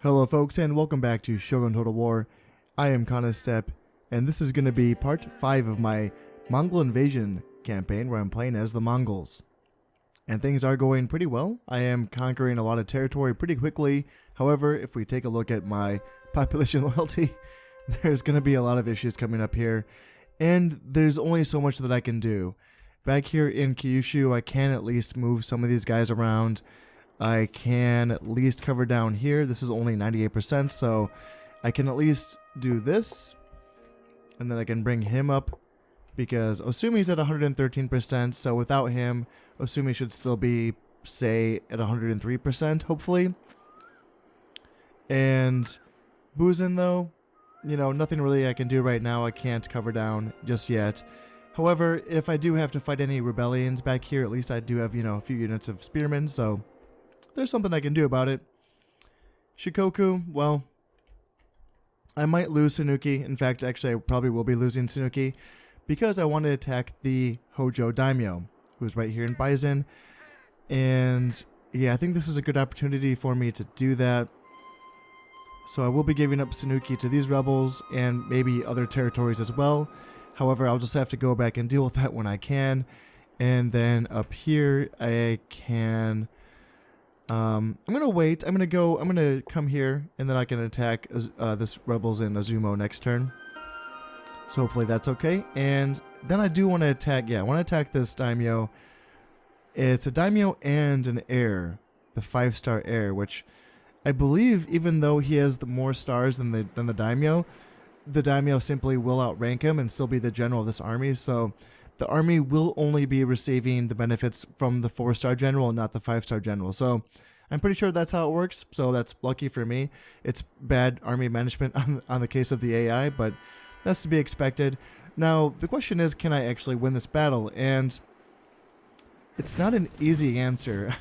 Hello folks and welcome back to Shogun Total War. I am Step, and this is going to be part 5 of my Mongol invasion campaign where I'm playing as the Mongols. And things are going pretty well. I am conquering a lot of territory pretty quickly. However, if we take a look at my population loyalty, there's going to be a lot of issues coming up here. And there's only so much that I can do. Back here in Kyushu, I can at least move some of these guys around. I can at least cover down here. This is only 98%, so I can at least do this. And then I can bring him up because Osumi's at 113%, so without him, Osumi should still be, say, at 103%, hopefully. And Buzin, though, you know, nothing really I can do right now. I can't cover down just yet. However, if I do have to fight any rebellions back here, at least I do have, you know, a few units of spearmen, so there's something I can do about it. Shikoku, well, I might lose Sanuki. In fact, actually, I probably will be losing Sanuki because I want to attack the Hojo Daimyo, who's right here in Bison. And yeah, I think this is a good opportunity for me to do that. So I will be giving up Sanuki to these rebels and maybe other territories as well. However, I'll just have to go back and deal with that when I can. And then up here, I can... I'm gonna wait. I'm gonna come here, and then I can attack this rebels in Azumo next turn. So hopefully that's okay. And then I do want to attack. Yeah, I want to attack this daimyo. It's a daimyo and an heir, the 5-star heir, which I believe, even though he has more stars than the daimyo simply will outrank him and still be the general of this army. So the army will only be receiving the benefits from the 4-star general and not the 5-star general. So I'm pretty sure that's how it works. So that's lucky for me. It's bad army management on the case of the AI, but that's to be expected. Now, the question is, can I actually win this battle? And it's not an easy answer.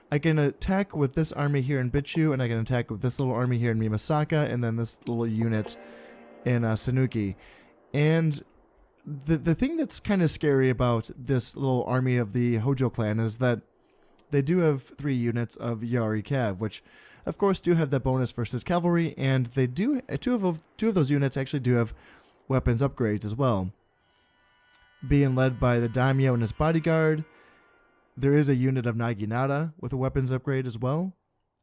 I can attack with this army here in Bichu, and I can attack with this little army here in Mimasaka, and then this little unit in Sanuki. And the thing that's kind of scary about this little army of the Hojo clan is that they do have 3 units of Yari Cav, which of course do have that bonus versus cavalry, and they do two of those units actually do have weapons upgrades as well. Being led by the daimyo and his bodyguard, there is a unit of Naginata with a weapons upgrade as well,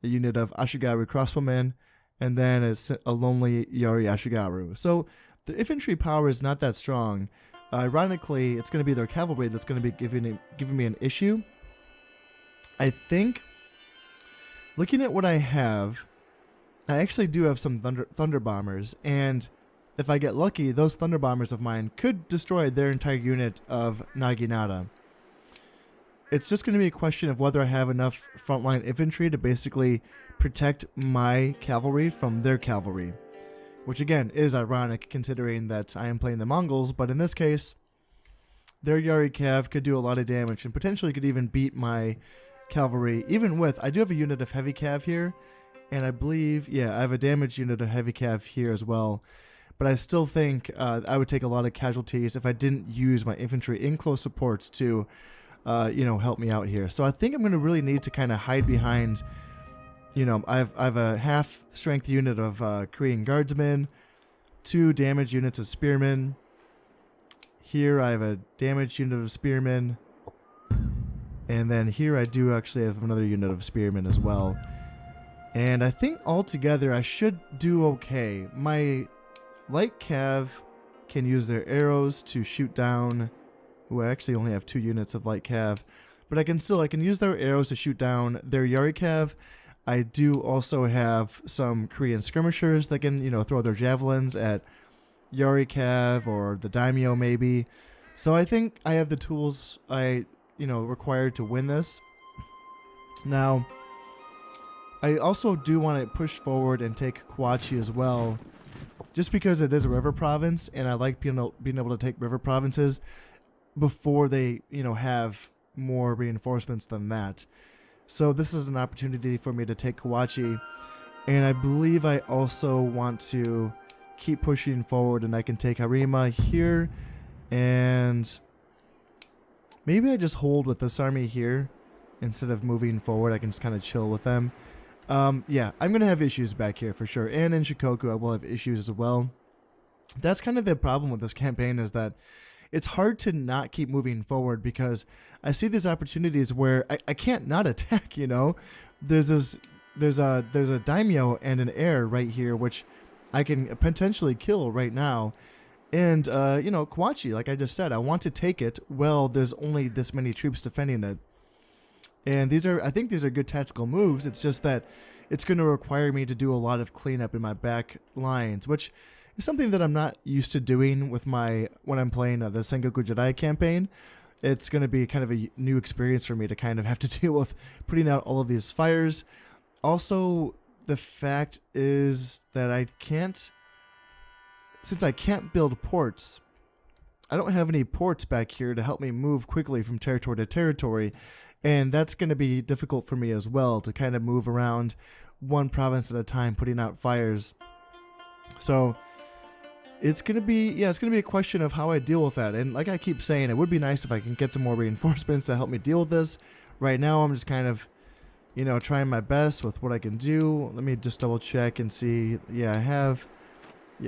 a unit of Ashigaru crossbowmen, and then a lonely Yari Ashigaru. So the infantry power is not that strong. Ironically, it's going to be their cavalry that's going to be giving me an issue. I think, looking at what I have, I actually do have some thunder bombers, and if I get lucky, those thunder bombers of mine could destroy their entire unit of Naginata. It's just going to be a question of whether I have enough frontline infantry to basically protect my cavalry from their cavalry. Which again is ironic considering that I am playing the Mongols, but in this case, their Yari Cav could do a lot of damage and potentially could even beat my cavalry, even with, I do have a unit of heavy cav here, and I believe, yeah, I have a damaged unit of heavy cav here as well, but I still think I would take a lot of casualties if I didn't use my infantry in close supports to, you know, help me out here. So I think I'm going to really need to kind of hide behind... You know, I have a half-strength unit of Korean guardsmen, 2 damaged units of spearmen. Here I have a damaged unit of spearmen. And then here I do actually have another unit of spearmen as well. And I think altogether I should do okay. My light cav can use their arrows to shoot down... Ooh, I actually only have 2 units of light cav. But I can use their arrows to shoot down their Yari cav. I do also have some Korean skirmishers that can, you know, throw their javelins at Yari Cav or the daimyo maybe. So I think I have the tools required to win this. Now, I also do want to push forward and take Kawachi as well, just because it is a river province, and I like being able to take river provinces before they, you know, have more reinforcements than that. So this is an opportunity for me to take Kawachi, and I believe I also want to keep pushing forward, and I can take Harima here, and maybe I just hold with this army here instead of moving forward. I can just kind of chill with them. Yeah, I'm going to have issues back here for sure. And in Shikoku, I will have issues as well. That's kind of the problem with this campaign, is that it's hard to not keep moving forward because I see these opportunities where I can't not attack, you know? There's a daimyo and an heir right here, which I can potentially kill right now. And, you know, Kawachi, like I just said, I want to take it. Well, there's only this many troops defending it. And I think these are good tactical moves. It's just that it's going to require me to do a lot of cleanup in my back lines, which is something that I'm not used to doing when I'm playing the Sengoku Jidai campaign. It's going to be kind of a new experience for me to kind of have to deal with putting out all of these fires. Also, the fact is that since I can't build ports, I don't have any ports back here to help me move quickly from territory to territory, and that's going to be difficult for me as well to kind of move around one province at a time, putting out fires. So it's going to be a question of how I deal with that. And like I keep saying, it would be nice if I can get some more reinforcements to help me deal with this. Right now, I'm just kind of, you know, trying my best with what I can do. Let me just double check and see. Yeah,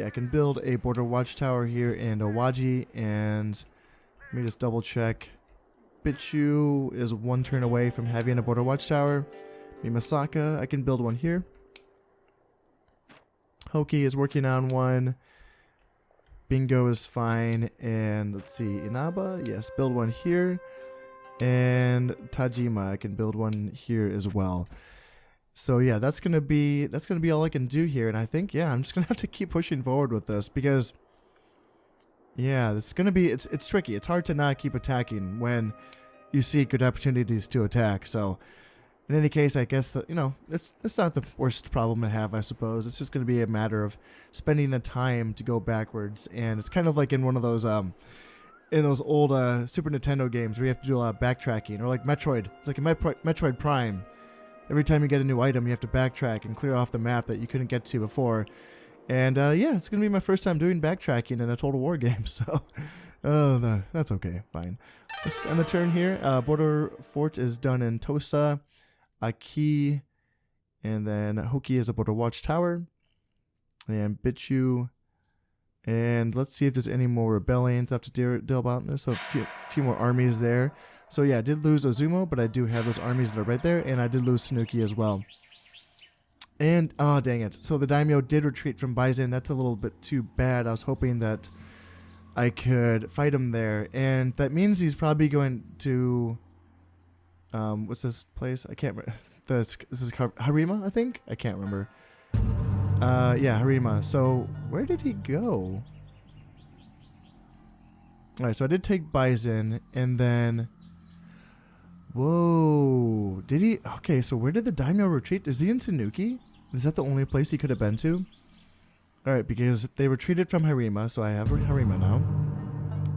I can build a border watchtower here in Owaji, and let me just double check. Bichu is one turn away from having a border watchtower. Mimasaka, I can build one here. Hoki is working on one. Bingo is fine, and let's see, Inaba, yes, build one here. And Tajima, I can build one here as well. So yeah, that's gonna be all I can do here, and I think I'm just gonna have to keep pushing forward with this because it's tricky. It's hard to not keep attacking when you see good opportunities to attack. So in any case, I guess that, you know, it's not the worst problem to have, I suppose. It's just gonna be a matter of spending the time to go backwards, and it's kind of like in one of those in those old Super Nintendo games where you have to do a lot of backtracking, or like Metroid. It's like in Metroid Prime. Every time you get a new item, you have to backtrack and clear off the map that you couldn't get to before. And it's going to be my first time doing backtracking in a Total War game, so that's okay, fine. Let's end the turn here. Border Fort is done in Tosa, Aki, and then Hoki is a border watchtower, and Bichu. And let's see if there's any more rebellions I have to deal about. There's a few more armies there. So yeah, I did lose Ozumo, but I do have those armies that are right there, and I did lose Tanuki as well. And, oh dang it. So the daimyo did retreat from Baizen. That's a little bit too bad. I was hoping that I could fight him there. And that means he's probably going to, what's this place? I can't remember. This is Harima, I think? I can't remember. Yeah, Harima. So, where did he go? Alright, so I did take Baizen, and then... Whoa. Did he? Okay, so where did the daimyo retreat? Is he in Tanuki? Is that the only place he could have been to? Alright, because they retreated from Harima, so I have Harima now.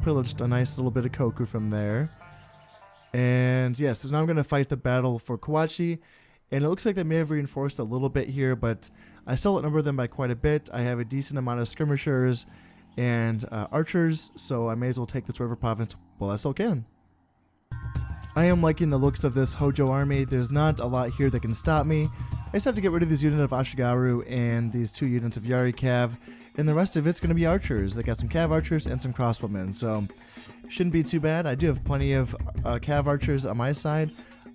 Pillaged a nice little bit of Koku from there. And yes, so now I'm going to fight the battle for Kawachi. And it looks like they may have reinforced a little bit here, but I still outnumber them by quite a bit. I have a decent amount of skirmishers and archers, so I may as well take this river province while I still can. I am liking the looks of this Hojo army. There's not a lot here that can stop me. I just have to get rid of this unit of Ashigaru and these 2 units of Yari Cav, and the rest of it's going to be archers. They got some Cav archers and some crossbowmen, so shouldn't be too bad. I do have plenty of Cav archers on my side.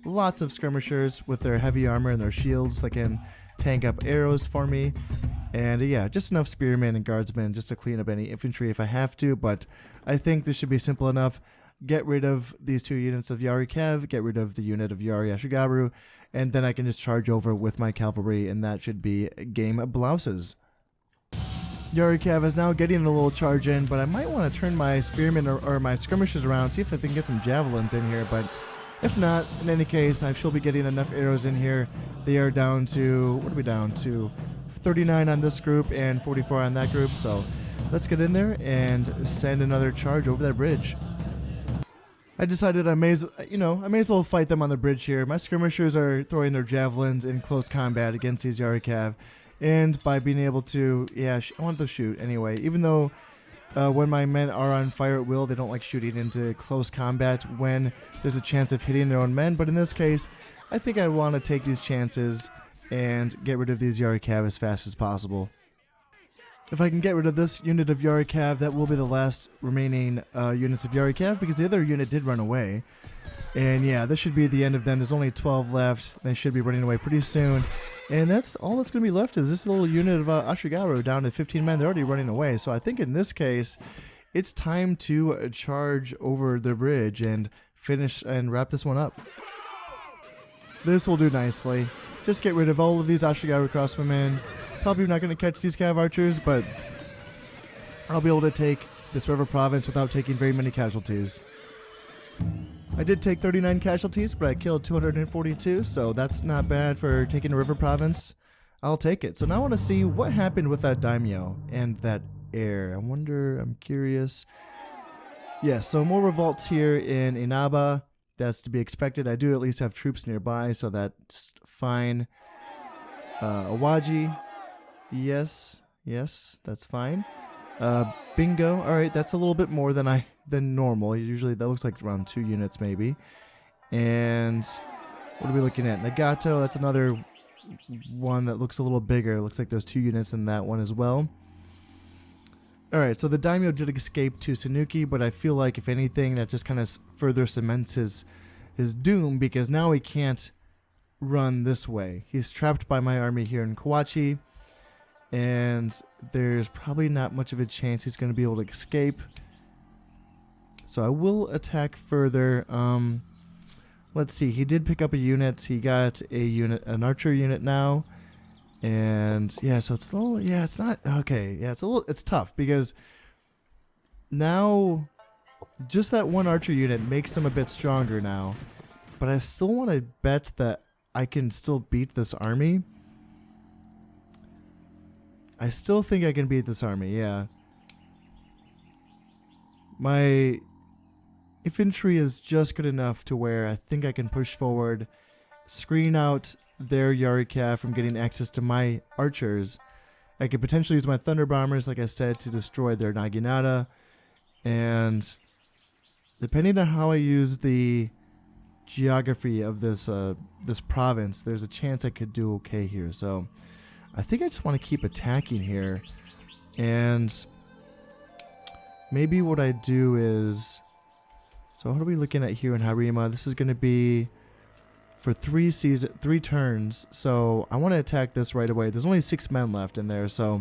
Lots of skirmishers with their heavy armor and their shields that can tank up arrows for me. And yeah, just enough spearmen and guardsmen just to clean up any infantry if I have to, but I think this should be simple enough. Get rid of these 2 units of Yari Cav, get rid of the unit of Yari Ashigaru, and then I can just charge over with my cavalry, and that should be game blouses. Yari Cav is now getting a little charge in, but I might want to turn my spearmen or my skirmishers around, see if I can get some javelins in here, but if not, in any case, I shall be getting enough arrows in here. They are down to, what are we down to? 39 on this group and 44 on that group, so let's get in there and send another charge over that bridge. I decided I may as well fight them on the bridge here. My skirmishers are throwing their javelins in close combat against these Yari Cav, and by being able to, I want to shoot anyway, even though when my men are on fire at will, they don't like shooting into close combat when there's a chance of hitting their own men, but in this case, I think I want to take these chances and get rid of these Yari Cav as fast as possible. If I can get rid of this unit of Yari Cav, that will be the last remaining units of Yari Cav, because the other unit did run away. And yeah, this should be the end of them. There's only 12 left. They should be running away pretty soon. And that's all that's going to be left is this little unit of Ashigaru down to 15 men. They're already running away. So I think in this case, it's time to charge over the bridge and finish and wrap this one up. This will do nicely. Just get rid of all of these Ashigaru crossbowmen. Probably not going to catch these Cav archers, but I'll be able to take this river province without taking very many casualties. I did take 39 casualties, but I killed 242, so that's not bad for taking a river province. I'll take it. So now I want to see what happened with that daimyo and that heir. I wonder, I'm curious. Yeah, so more revolts here in Inaba. That's to be expected. I do at least have troops nearby, so that's fine. Awaji. Yes, that's fine. Bingo. Alright, that's a little bit more than normal. Usually that looks like around 2 units maybe. And what are we looking at? Nagato, that's another one that looks a little bigger. Looks like there's 2 units in that one as well. Alright, so the daimyo did escape to Sanuki, but I feel like if anything that just kind of further cements his doom, because now he can't run this way. He's trapped by my army here in Kawachi, and there's probably not much of a chance he's going to be able to escape. So I will attack further. Let's see, he did pick up a unit. He got an archer unit now. And yeah, so it's a little, yeah, it's not, okay, yeah, it's tough because now just that one archer unit makes him a bit stronger now. But I still want to bet that I can still beat this army. I still think I can beat this army, yeah. My infantry is just good enough to where I think I can push forward, screen out their Yari Cav from getting access to my archers. I could potentially use my Thunder Bombers, like I said, to destroy their Naginata. And depending on how I use the geography of this this province, there's a chance I could do okay here. So I think I just want to keep attacking here. And maybe what I do is, so what are we looking at here in Harima? This is going to be for 3 turns, so I want to attack this right away. There's only 6 men left in there, so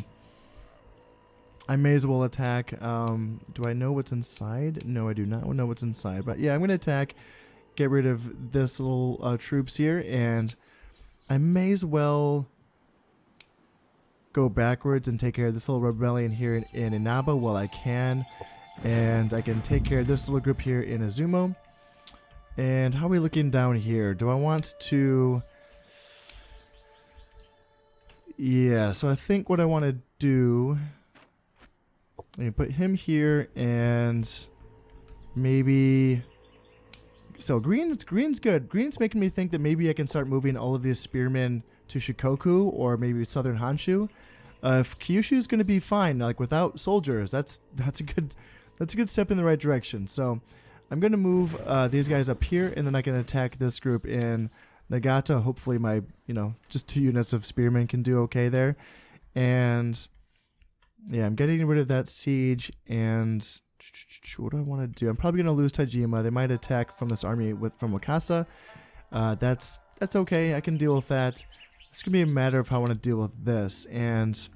I may as well attack. Do I know what's inside? No, I do not know what's inside, but yeah, I'm going to attack, get rid of this little troops here, and I may as well go backwards and take care of this little rebellion here in Inaba while I can, and I can take care of this little group here in Izumo. And how are we looking down here? Do I want to... Yeah, so I think what I want to do... I'm going to put him here and maybe... So green's good. Green's making me think that maybe I can start moving all of these spearmen to Shikoku or maybe southern Honshu. If Kyushu is going to be fine, like without soldiers, that's a good step in the right direction. So I'm going to move these guys up here, and then I can attack this group in Nagata. Hopefully my, just 2 units of spearmen can do okay there. And yeah, I'm getting rid of that siege, and what do I want to do? I'm probably going to lose Tajima. They might attack from this army from Wakasa. That's okay. I can deal with that. It's going to be a matter of how I want to deal with this. And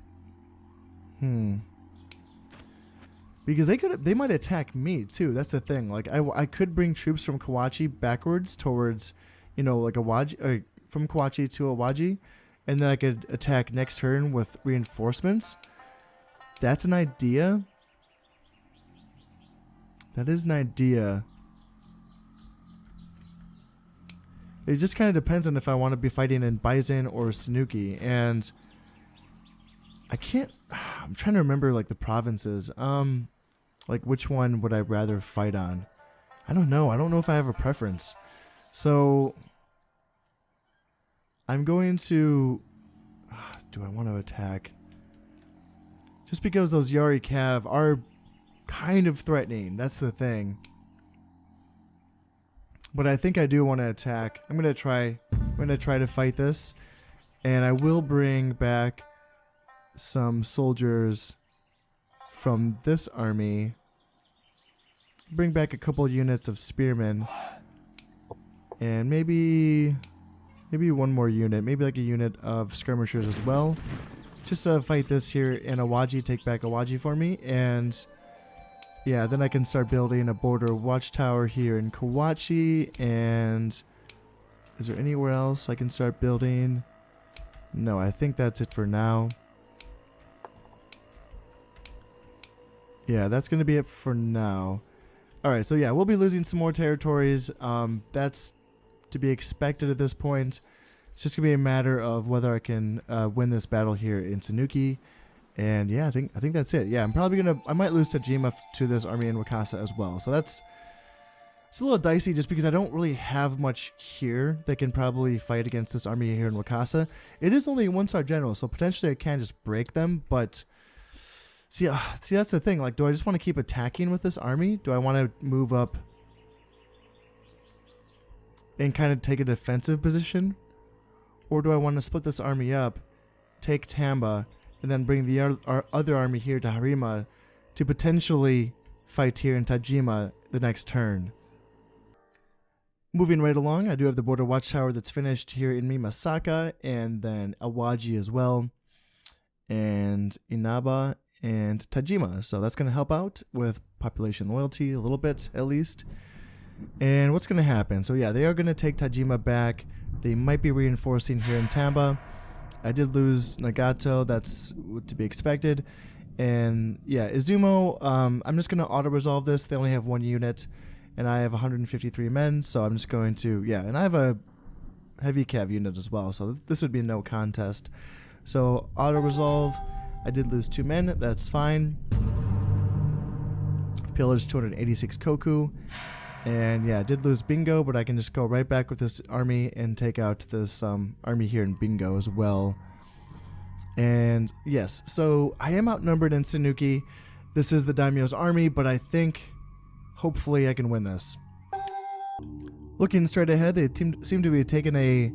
because they might attack me too. That's the thing. Like I could bring troops from Kawachi backwards towards, like Awaji, from Kawachi to Awaji, and then I could attack next turn with reinforcements. That's an idea. That is an idea. It just kind of depends on if I want to be fighting in Baizen or Sanuki, and I can't. I'm trying to remember like the provinces. Like which one would I rather fight on? I don't know. I don't know if I have a preference. So I'm going to. Do I want to attack? Just because those Yari Cav are kind of threatening. That's the thing. But I think I do want to attack. I'm gonna try to fight this, And I will bring back some soldiers from this army. Bring back a couple units of spearmen. And maybe one more unit. Maybe like a unit of skirmishers as well. Just to fight this here in Awaji. Take back Awaji for me. And yeah, then I can start building a border watchtower here in Kawachi. And is there anywhere else I can start building? No, I think that's it for now. Yeah, that's going to be it for now. Alright, so yeah, we'll be losing some more territories. That's to be expected at this point. It's just going to be a matter of whether I can win this battle here in Tanuki. And yeah, I think that's it. Yeah, I'm probably going to... I might lose Tajima to this army in Wakasa as well. So it's a little dicey just because I don't really have much here that can probably fight against this army here in Wakasa. It is only a 1-star general, so potentially I can just break them, but see that's the thing. Like, do I just want to keep attacking with this army? Do I want to move up and kind of take a defensive position? Or do I want to split this army up, take Tamba, and then bring the our other army here to Harima to potentially fight here in Tajima the next turn? Moving right along, I do have the border watchtower that's finished here in Mimasaka, and then Awaji as well, and Inaba, and Tajima. So that's going to help out with population loyalty a little bit, at least. And what's going to happen? So yeah, they are going to take Tajima back. They might be reinforcing here in Tamba. I did lose Nagato. That's to be expected. And yeah, Izumo, I'm just going to auto-resolve this. They only have 1 unit. And I have 153 men, so I'm just going to, yeah, and I have a heavy cav unit as well, so this would be no contest. So, auto-resolve, I did lose 2 men, that's fine. Pillage 286 Koku, and yeah, I did lose Bingo, but I can just go right back with this army and take out this army here in Bingo as well. And yes, so I am outnumbered in Sanuki. This is the Daimyo's army, but I think... hopefully I can win this. Looking straight ahead, they seem to be taking a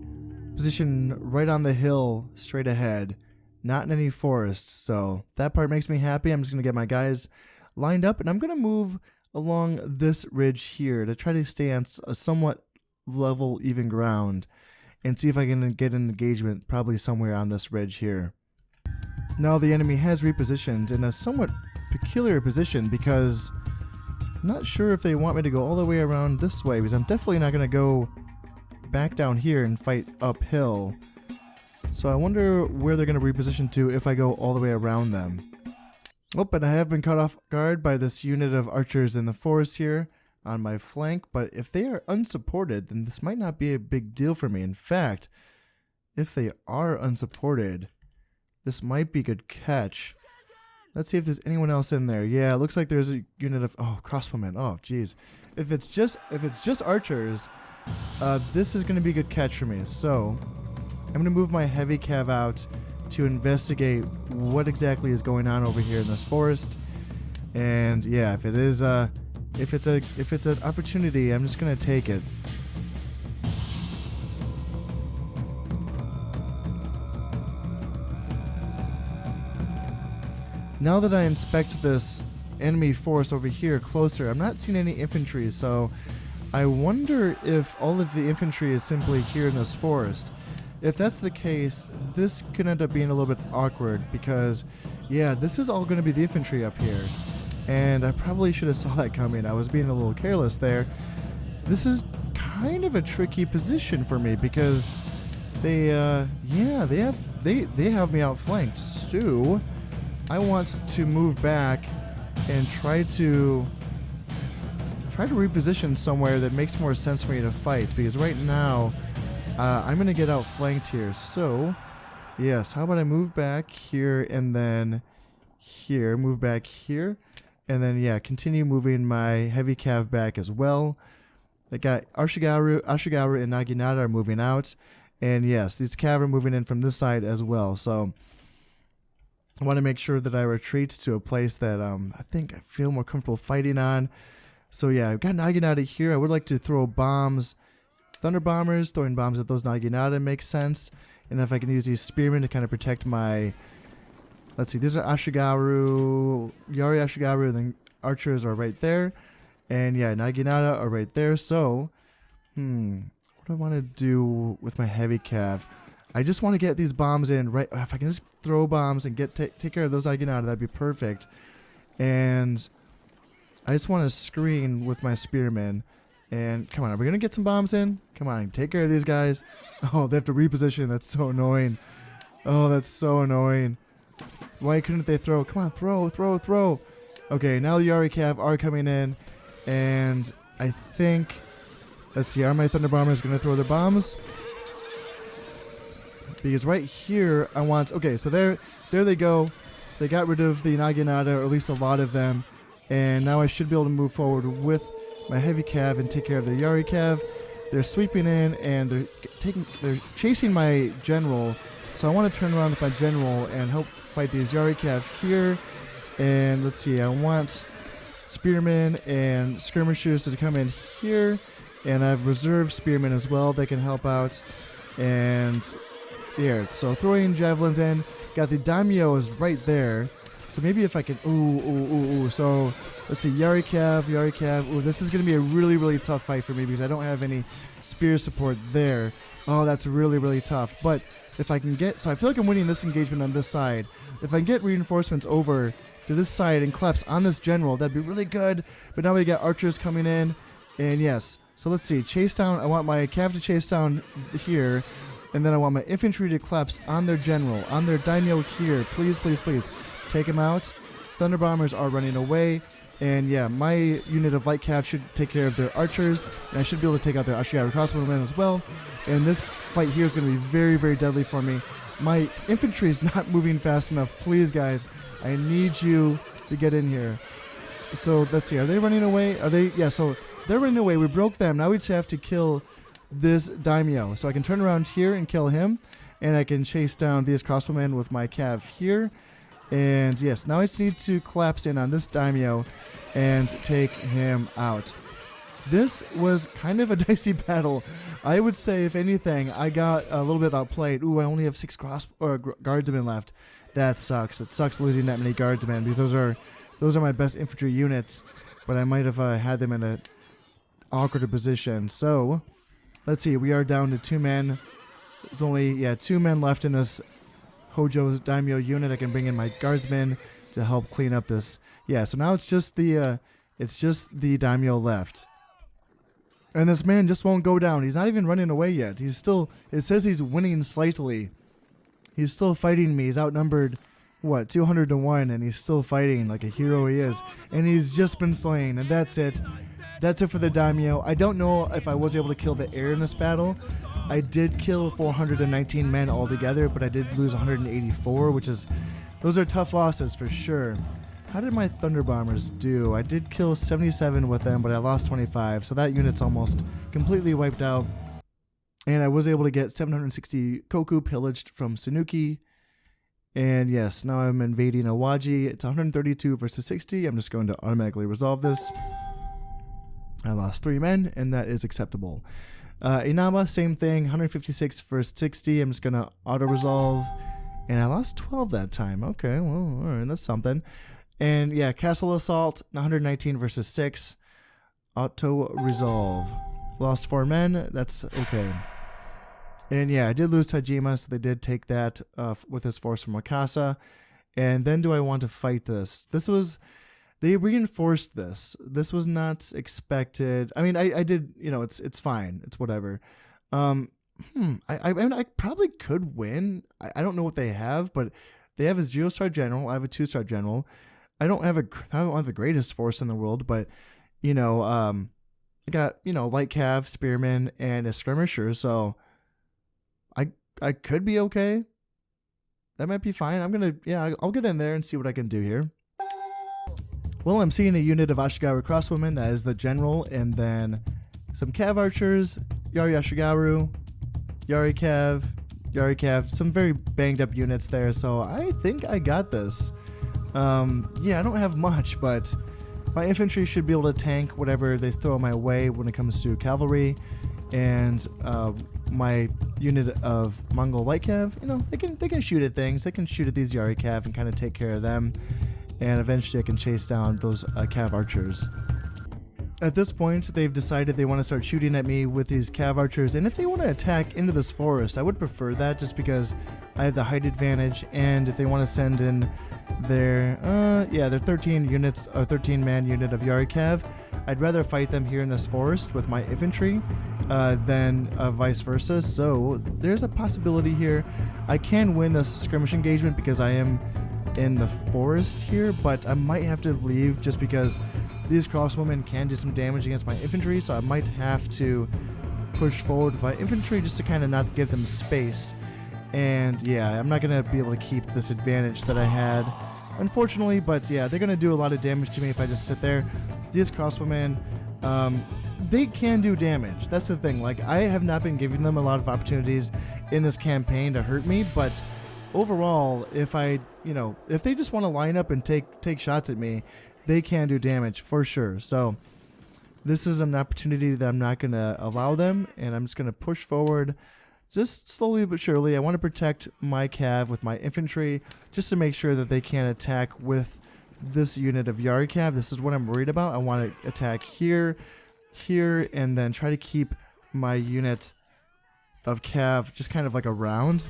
position right on the hill straight ahead, not in any forest, so that part makes me happy. I'm just going to get my guys lined up, and I'm going to move along this ridge here to try to stay on a somewhat level, even ground, and see if I can get an engagement probably somewhere on this ridge here. Now the enemy has repositioned in a somewhat peculiar position because... not sure if they want me to go all the way around this way, because I'm definitely not going to go back down here and fight uphill. So I wonder where they're going to reposition to if I go all the way around them. Oh, but I have been caught off guard by this unit of archers in the forest here on my flank, but if they are unsupported, then this might not be a big deal for me. In fact, if they are unsupported, this might be a good catch. Let's see if there's anyone else in there. Yeah, it looks like there's a unit of crossbowmen. Oh, jeez. If it's just archers, this is going to be a good catch for me. So I'm going to move my heavy cav out to investigate what exactly is going on over here in this forest. And yeah, if it's an opportunity, I'm just going to take it. Now that I inspect this enemy force over here closer, I'm not seeing any infantry, so I wonder if all of the infantry is simply here in this forest. If that's the case, this could end up being a little bit awkward because, yeah, this is all going to be the infantry up here. And I probably should have saw that coming. I was being a little careless there. This is kind of a tricky position for me because they have me outflanked. So I want to move back and try to reposition somewhere that makes more sense for me to fight, because right now I'm going to get outflanked here. So yes, how about I move back here and then here, move back here, and then yeah, continue moving my heavy cav back as well. I got Ashigaru and Naginata are moving out, and yes, these cav are moving in from this side as well. So I want to make sure that I retreat to a place that I think I feel more comfortable fighting on. So yeah, I've got Naginata here. I would like to throw bombs, thunder bombers. Throwing bombs at those Naginata makes sense. and if I can use these spearmen to kind of protect my... Let's see, these are Ashigaru, Yari Ashigaru, and then archers are right there. And yeah, Naginata are right there. So, what do I want to do with my heavy cav? I just want to get these bombs in right. If I can just throw bombs and take care of those Naginata, that'd be perfect. And I just want to screen with my spearmen. And come on, are we gonna get some bombs in? Come on, take care of these guys. Oh, they have to reposition. That's so annoying. Oh, that's so annoying. Why couldn't they throw? Come on, throw. Okay, now the Yari Cav are coming in, and I think, let's see, are my Thunder Bombers going to throw their bombs? Because right here, I want, okay, so there they go. They got rid of the Naginata, or at least a lot of them, and now I should be able to move forward with my Heavy Cav and take care of the Yari Cav. They're sweeping in, and they're chasing my general, so I want to turn around with my general and help fight these Yari Cav here. And let's see, I want spearmen and skirmishers to come in here, and I've reserved spearmen as well that can help out. And here, so throwing javelins in, got the daimyos right there. So maybe if I can, so let's see, Yari Cav. Ooh, this is going to be a really, really tough fight for me because I don't have any spear support there. Oh, that's really, really tough. But if I can get, so I feel like I'm winning this engagement on this side. If I can get reinforcements over to this side and collapse on this general, that'd be really good. But now we got archers coming in, and yes. So let's see, chase down. I want my cav to chase down here, and then I want my infantry to collapse on their general, on their daimyo here. Please, please, please, take him out. Thunder bombers are running away, and yeah, my unit of light cav should take care of their archers, and I should be able to take out their Ashigaru crossbowmen as well. And this fight here is going to be very, very deadly for me. My infantry is not moving fast enough. Please, guys, I need you to get in here. So let's see. Are they running away? Are they? Yeah. So they're running away. We broke them. Now we just have to kill this daimyo. So I can turn around here and kill him, and I can chase down these crossbowmen with my cav here. And yes, now I just need to collapse in on this daimyo and take him out. This was kind of a dicey battle. I would say, if anything, I got a little bit outplayed. Ooh, I only have 6 guardsmen left. That sucks. It sucks losing that many guardsmen because those are my best infantry units. But I might have had them in a awkward position. So let's see. We are down to 2 men. There's only 2 men left in this Hojo's daimyo unit. I can bring in my guardsmen to help clean up this. Yeah. So now it's just the daimyo left. And this man just won't go down. He's not even running away yet. He's still, it says he's winning slightly. He's still fighting me. He's outnumbered, what, 200 to 1, and he's still fighting like a hero he is. And he's just been slain, and that's it. That's it for the daimyo. I don't know if I was able to kill the heir in this battle. I did kill 419 men altogether, but I did lose 184, which is, those are tough losses for sure. How did my Thunder Bombers do? I did kill 77 with them, but I lost 25, so that unit's almost completely wiped out. And I was able to get 760 koku pillaged from Sunuki. And yes, now I'm invading Awaji. It's 132 versus 60. I'm just going to automatically resolve this. I lost 3 men, and that is acceptable. Inaba, same thing, 156 versus 60. I'm just going to auto-resolve. And I lost 12 that time. Okay, well, alright, that's something. And yeah, Castle Assault, 119 versus 6. Auto-resolve. Lost 4 men, that's okay. And yeah, I did lose Tajima, so they did take that with his force from Wakasa. And then do I want to fight this? They reinforced this. This was not expected. I mean, I did, it's fine. It's whatever. I mean, I probably could win. I don't know what they have, but they have a 0-star general. I have a 2-star general. I don't have the greatest force in the world, but I got light cav, spearmen, and a skirmisher, so I could be okay. That might be fine. I'll get in there and see what I can do here. Well, I'm seeing a unit of Ashigaru crossbowmen. That is the general, and then some cav archers, Yari Ashigaru, Yari cav, some very banged up units there. So I think I got this. I don't have much, but my infantry should be able to tank whatever they throw my way when it comes to cavalry. And my unit of Mongol light cav, you know, they can shoot at things. They can shoot at these Yari cav and kind of take care of them. And eventually I can chase down those cav archers. At this point, they've decided they want to start shooting at me with these cav archers, and if they want to attack into this forest, I would prefer that just because I have the height advantage, and if they want to send in their 13 units, or 13-man unit of Yari cav, I'd rather fight them here in this forest with my infantry than vice versa, so there's a possibility here. I can win this skirmish engagement because I am in the forest here, but I might have to leave just because these crossbowmen can do some damage against my infantry, so I might have to push forward with my infantry just to kind of not give them space. And yeah, I'm not going to be able to keep this advantage that I had, unfortunately, but yeah, they're going to do a lot of damage to me if I just sit there. These crossbowmen, they can do damage. That's the thing. Like, I have not been giving them a lot of opportunities in this campaign to hurt me, but overall, if they just want to line up and take shots at me, they can do damage for sure. So this is an opportunity that I'm not going to allow them, and I'm just going to push forward just slowly but surely. I want to protect my cav with my infantry just to make sure that they can't attack with this unit of Yari cav. This is what I'm worried about. I want to attack here, and then try to keep my unit of cav just kind of like around,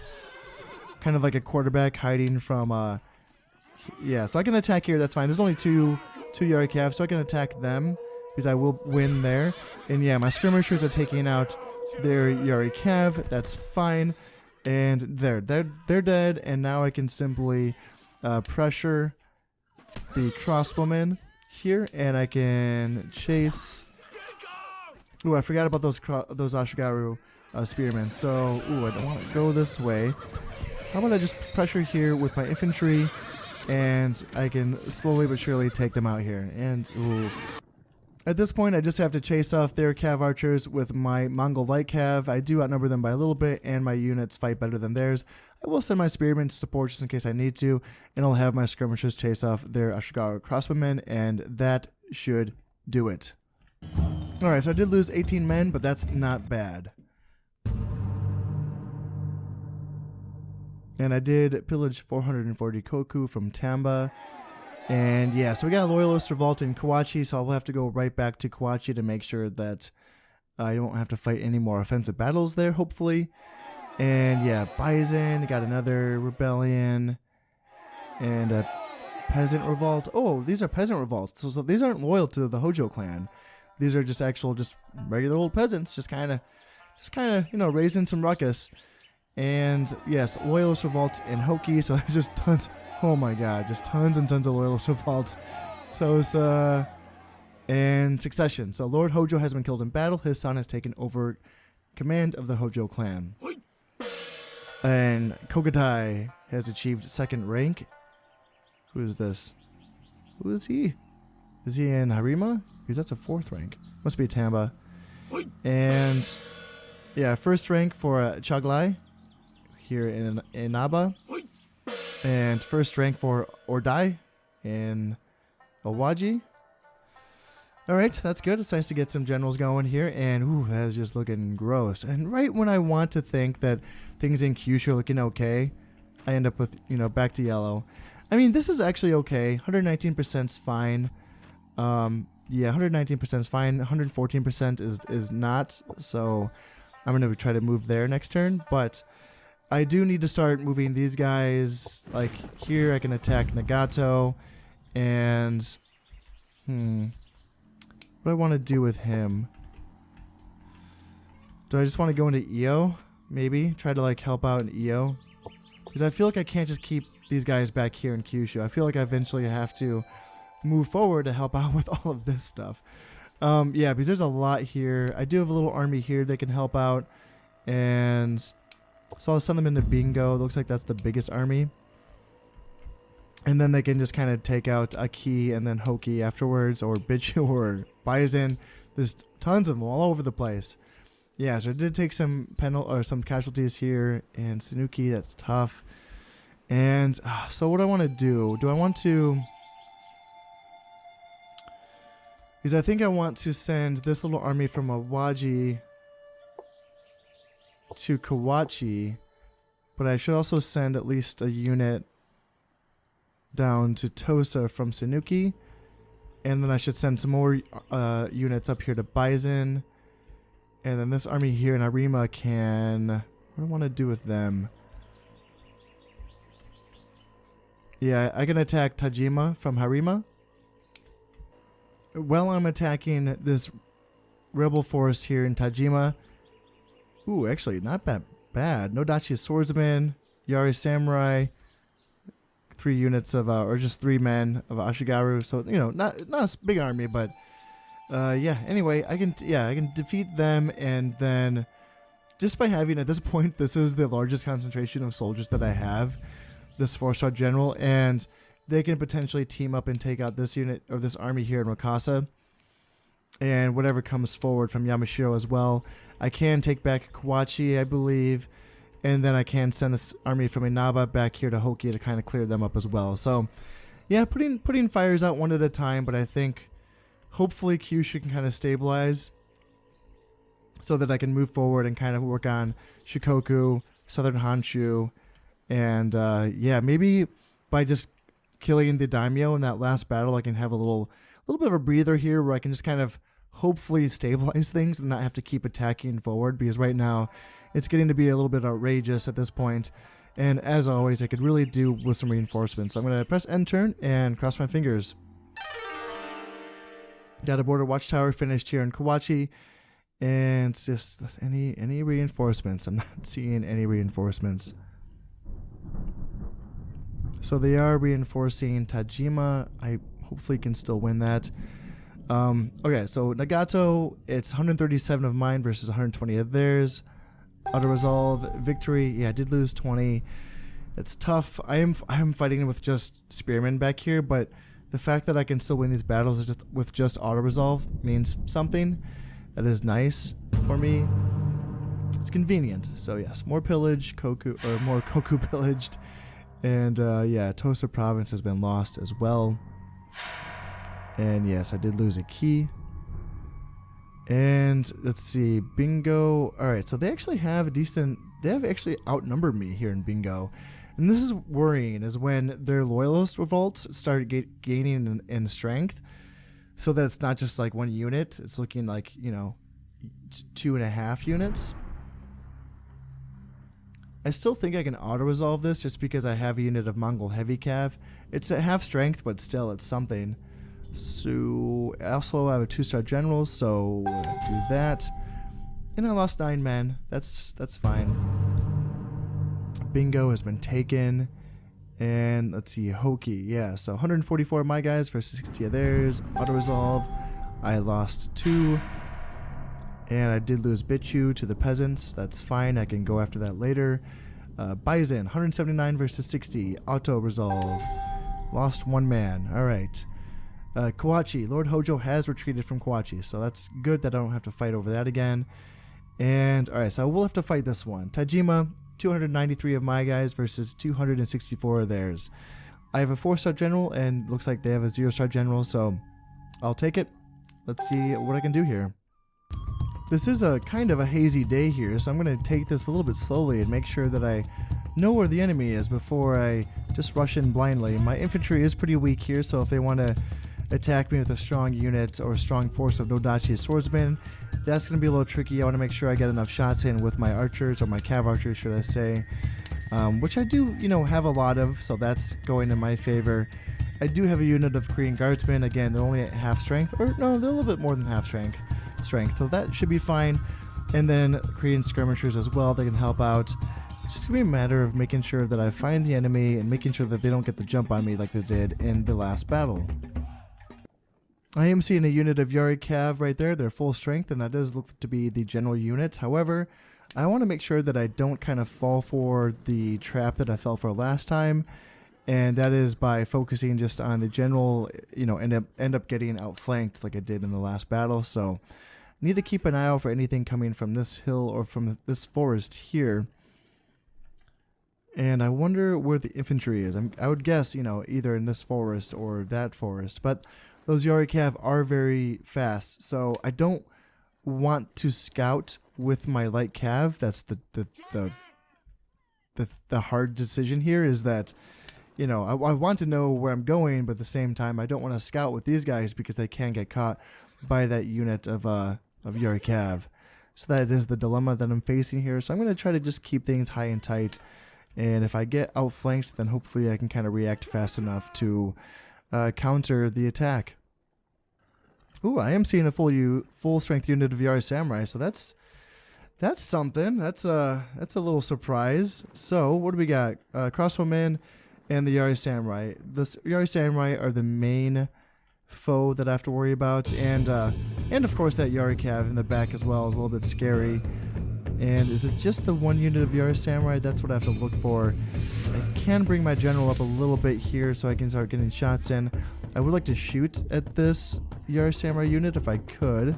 kind of like a quarterback hiding from yeah, so I can attack here, that's fine. There's only two Yari cav, so I can attack them because I will win there. And yeah, my skirmishers are taking out their Yari cav, that's fine. And they're dead, and now I can simply pressure the crossbowmen here, and I can chase. Ooh, I forgot about those Ashigaru spearmen. So, ooh, I don't want to go this way. How about I just pressure here with my infantry, and I can slowly but surely take them out here. And ooh. At this point, I just have to chase off their cav archers with my Mongol light cav. I do outnumber them by a little bit, and my units fight better than theirs. I will send my spearmen to support just in case I need to, and I'll have my skirmishers chase off their Ashigaru crossbowmen, and that should do it. Alright, so I did lose 18 men, but that's not bad. And I did pillage 440 koku from Tamba. And yeah, so we got a Loyalist Revolt in Kawachi, so I'll have to go right back to Kawachi to make sure that I won't have to fight any more offensive battles there, hopefully. And yeah, Bison, got another rebellion, and a Peasant Revolt. Oh, these are Peasant Revolts, so these aren't loyal to the Hojo clan. These are just regular old peasants, just kind of, you know, raising some ruckus. And yes, Loyalist Revolt in Hoki, so there's just tons, oh my god, just tons and tons of Loyalist Revolts. So and Succession. So Lord Hojo has been killed in battle, his son has taken over command of the Hojo clan. And Kogatai has achieved 2nd rank. Who is this? Who is he? Is he in Harima? Because that's a 4th rank. Must be Tamba. And yeah, 1st rank for Chaglai here in Inaba, and 1st rank for Ordai in Awaji. Alright, that's good. It's nice to get some generals going here, and ooh, that is just looking gross. And right when I want to think that things in Kyushu are looking okay, I end up with, you know, back to yellow. I mean, this is actually okay. 119% is fine. Yeah, 119% is fine. 114% is not, so I'm going to try to move there next turn, but I do need to start moving these guys. Like here, I can attack Nagato, and what do I want to do with him? Do I just want to go into EO? Maybe try to like help out in EO, because I feel like I can't just keep these guys back here in Kyushu. I feel like I eventually have to move forward to help out with all of this stuff. Yeah, because there's a lot here. I do have a little army here that can help out, and so I'll send them into Bingo. It looks like that's the biggest army. And then they can just kind of take out Aki and then Hoki afterwards, or Bichu or Bison. There's tons of them all over the place. Yeah, so I did take some some casualties here, and Sanuki, that's tough. And so what do I want to do? Do I want to... Because I think I want to send this little army from Awaji to Kawachi, but I should also send at least a unit down to Tosa from Sanuki, and then I should send some more units up here to Bison, and then this army here in Arima can... What do I want to do with them? Yeah, I can attack Tajima from Harima. While I'm attacking this rebel force here in Tajima... Ooh, actually, not that bad. Nodachi Swordsman, Yari Samurai... 3 units of, or just 3 men of Ashigaru. So, you know, not a big army, but, yeah. Anyway, I can defeat them, and then just by having, at this point, this is the largest concentration of soldiers that I have, this 4-star general, and they can potentially team up and take out this unit, or this army here in Wakasa, and whatever comes forward from Yamashiro as well. I can take back Kawachi, I believe. And then I can send this army from Inaba back here to Hoki to kind of clear them up as well. So, yeah, putting fires out one at a time. But I think hopefully Kyushu can kind of stabilize so that I can move forward and kind of work on Shikoku, Southern Honshu. And, yeah, maybe by just killing the daimyo in that last battle, I can have a little bit of a breather here where I can just kind of hopefully stabilize things and not have to keep attacking forward, because right now it's getting to be a little bit outrageous at this point, and as always I could really do with some reinforcements. So I'm going to press end turn and cross my fingers. Got a border watchtower finished here in Kawachi, and it's just any reinforcements. I'm not seeing any reinforcements. So they are reinforcing Tajima. I hopefully can still win that. Okay, so Nagato, it's 137 of mine versus 120 of theirs. Auto resolve victory. Yeah, I did lose 20. It's tough. I am fighting with just spearmen back here, but the fact that I can still win these battles with just auto resolve means something. That is nice for me. It's convenient. So yes, more pillage, more Koku pillaged, and yeah, Tosa province has been lost as well. And yes, I did lose a key. And let's see, Bingo. Alright, so they actually have they have actually outnumbered me here in Bingo. And this is worrying, is when their loyalist revolts start gaining in strength. So that it's not just like 1 unit, it's looking like, you know, 2.5 units. I still think I can auto-resolve this just because I have a unit of Mongol Heavy Cav. It's at half strength, but still, it's something. So, also I have a 2-star general, so do that. And I lost 9 men. That's fine. Bingo has been taken. And let's see, Hoki. Yeah, so 144 of my guys versus 60 of theirs. Auto-resolve. I lost 2. And I did lose Bichu to the peasants. That's fine. I can go after that later. Bison, 179 versus 60. Auto-resolve. Lost 1 man. Alright. Kawachi, Lord Hojo has retreated from Kawachi, so that's good that I don't have to fight over that again. And, alright, so I will have to fight this one. Tajima, 293 of my guys versus 264 of theirs. I have a 4-star general, and looks like they have a 0-star general, so I'll take it. Let's see what I can do here. This is a kind of a hazy day here, so I'm going to take this a little bit slowly and make sure that I know where the enemy is before I just rush in blindly. My infantry is pretty weak here, so if they want to attack me with a strong unit or a strong force of Nodachi swordsmen, that's going to be a little tricky. I want to make sure I get enough shots in with my archers, or my cav archers should I say, which I do, you know, have a lot of, so that's going in my favor. I do have a unit of Korean guardsmen. Again, they're only at half strength, or no, they're a little bit more than half strength, so that should be fine. And then Korean skirmishers as well, they can help out. It's just going to be a matter of making sure that I find the enemy and making sure that they don't get the jump on me like they did in the last battle. I am seeing a unit of Yari Cav right there. They're full strength, and that does look to be the general unit. However, I want to make sure that I don't kind of fall for the trap that I fell for last time, and that is by focusing just on the general, you know, end up getting outflanked like I did in the last battle. So I need to keep an eye out for anything coming from this hill or from this forest here. And I wonder where the infantry is. I would guess, you know, either in this forest or that forest, but those Yari Cav are very fast, so I don't want to scout with my light cav. That's the hard decision here, is that, you know, I want to know where I'm going, but at the same time I don't want to scout with these guys because they can get caught by that unit of Yari cav. So that is the dilemma that I'm facing here. So I'm going to try to just keep things high and tight, and if I get outflanked, then hopefully I can kind of react fast enough to counter the attack. Ooh, I am seeing a full strength unit of Yari Samurai, so that's something. That's a little surprise. So what do we got? Crossbowmen and the Yari Samurai. The Yari Samurai are the main foe that I have to worry about, and of course that Yari Cav in the back as well is a little bit scary. And is it just the one unit of Yari Samurai? That's what I have to look for. I can bring my general up a little bit here so I can start getting shots in. I would like to shoot at this Yari Samurai unit if I could.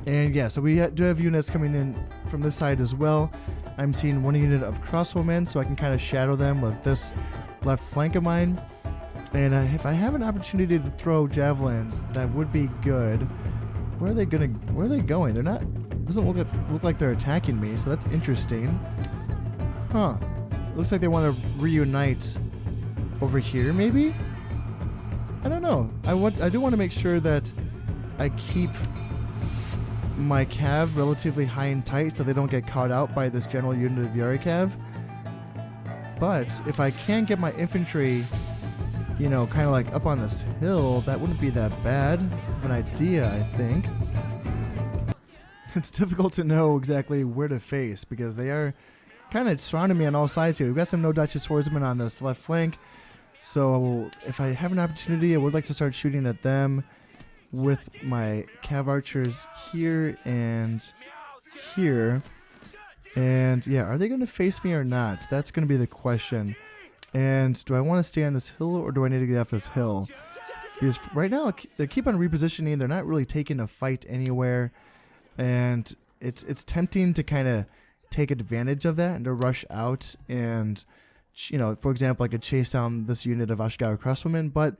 And yeah, so we do have units coming in from this side as well. I'm seeing one unit of crossbowmen, so I can kind of shadow them with this left flank of mine. And if I have an opportunity to throw javelins, that would be good. Where are they going? They're not. Doesn't look like they're attacking me, so that's interesting. Huh? Looks like they want to reunite over here, maybe. I don't know. I do want to make sure that I keep my cav relatively high and tight so they don't get caught out by this general unit of Yari cav. But if I can get my infantry, you know, kind of like up on this hill, that wouldn't be that bad of an idea, I think. It's difficult to know exactly where to face because they are kind of surrounding me on all sides here. We've got some no-dachi swordsmen on this left flank, so if I have an opportunity, I would like to start shooting at them with my cav archers here and here. And yeah, are they going to face me or not? That's going to be the question. And do I want to stay on this hill or do I need to get off this hill? Because right now they keep on repositioning. They're not really taking a fight anywhere, and it's tempting to kind of take advantage of that and to rush out and, you know, for example, I could chase down this unit of Ashikaga crossbowmen, but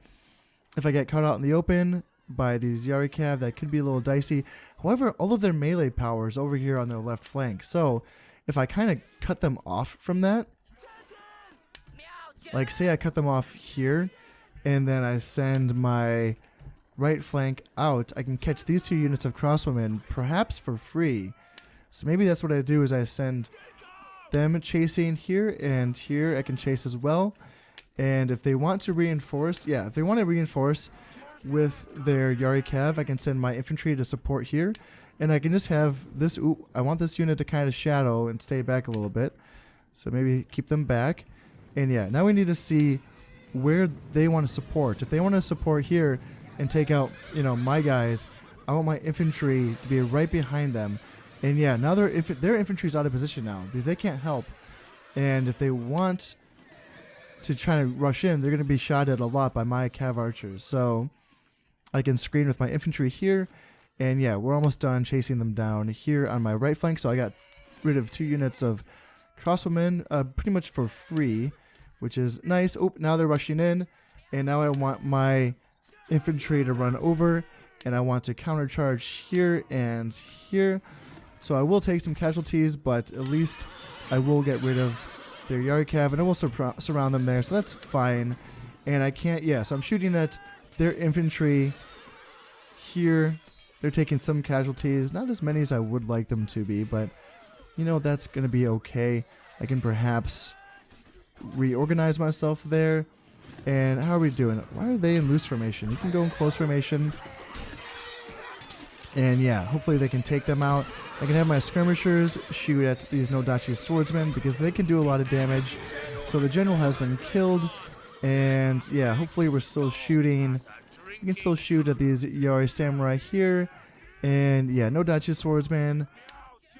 if I get caught out in the open by these Yari cav, that could be a little dicey. However, all of their melee power is over here on their left flank, so if I kind of cut them off from that, like say I cut them off here and then I send my right flank out, I can catch these two units of crossbowmen perhaps for free. So maybe that's what I do, is I send them chasing here, and here I can chase as well. And if they want to reinforce, if they want to reinforce with their Yari cav, I can send my infantry to support here, and I can just have this, I want this unit to kind of shadow and stay back a little bit. So maybe keep them back. And yeah, now we need to see where they want to support. If they want to support here and take out, you know, my guys, I want my infantry to be right behind them. And yeah, now their infantry's out of position now because they can't help. And if they want to try to rush in, they're going to be shot at a lot by my cav archers. So I can screen with my infantry here. And yeah, we're almost done chasing them down here on my right flank. So I got rid of 2 units of crossbowmen pretty much for free, which is nice. Oh, now they're rushing in. And now I want my infantry to run over. And I want to countercharge here and here. So I will take some casualties, but at least I will get rid of their Yari cav, and I will surround them there, so that's fine. And I can't, so I'm shooting at their infantry here. They're taking some casualties, not as many as I would like them to be, but, you know, that's going to be okay. I can perhaps reorganize myself there. And how are we doing? Why are they in loose formation? You can go in close formation. And yeah, hopefully they can take them out. I can have my skirmishers shoot at these no-dachi swordsmen because they can do a lot of damage. So the general has been killed. And yeah, hopefully we're still shooting. You can still shoot at these Yari samurai here. And yeah, no-dachi swordsmen.